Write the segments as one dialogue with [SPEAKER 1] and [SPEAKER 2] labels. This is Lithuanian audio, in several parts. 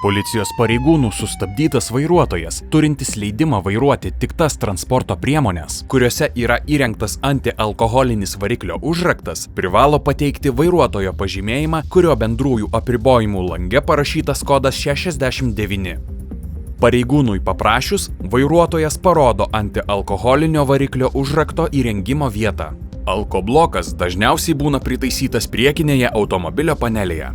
[SPEAKER 1] Policijos pareigūnų sustabdytas vairuotojas, turintis leidimą vairuoti tik tas transporto priemonės, kuriuose yra įrengtas antialkoholinis variklio užraktas, privalo pateikti vairuotojo pažymėjimą, kurio bendrųjų apribojimų lange parašytas kodas 69. Pareigūnui paprašius, vairuotojas parodo antialkoholinio variklio užrakto įrengimo vietą. Alkoblokas dažniausiai būna pritaisytas priekinėje automobilio panelėje.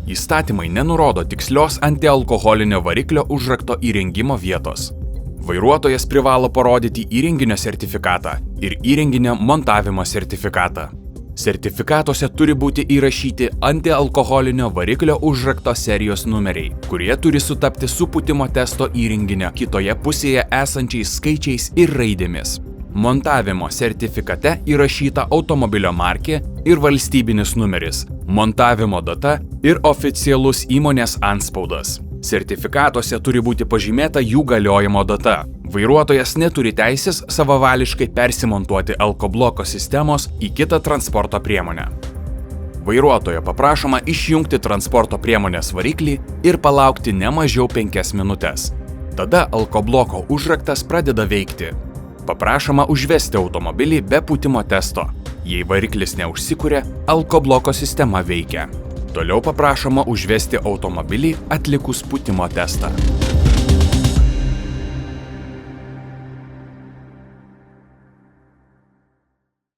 [SPEAKER 1] Įstatymai nenurodo tikslios antialkoholinio variklio užrakto įrengimo vietos. Vairuotojas privalo parodyti įrenginio sertifikatą ir įrenginio montavimo sertifikatą. Sertifikatuose turi būti įrašyti antialkoholinio variklio užrakto serijos numeriai, kurie turi sutapti su pūtimo testo įrenginio kitoje pusėje esančiais skaičiais ir raidėmis. Montavimo sertifikate įrašyta automobilio markė ir valstybinis numeris, montavimo data ir oficialus įmonės antspaudas. Sertifikatuose turi būti pažymėta jų galiojimo data. Vairuotojas neturi teisės savavališkai persimontuoti alkobloko sistemos į kitą transporto priemonę. Vairuotojo paprašoma išjungti transporto priemonės variklį ir palaukti ne mažiau 5 minutes. Tada alkobloko užraktas pradeda veikti. Paprašoma užvesti automobilį be pūtimo testo. Jei variklis neužsikuria, alkobloko sistema veikia. Toliau paprašoma užvesti automobilį atlikus pūtimo testą.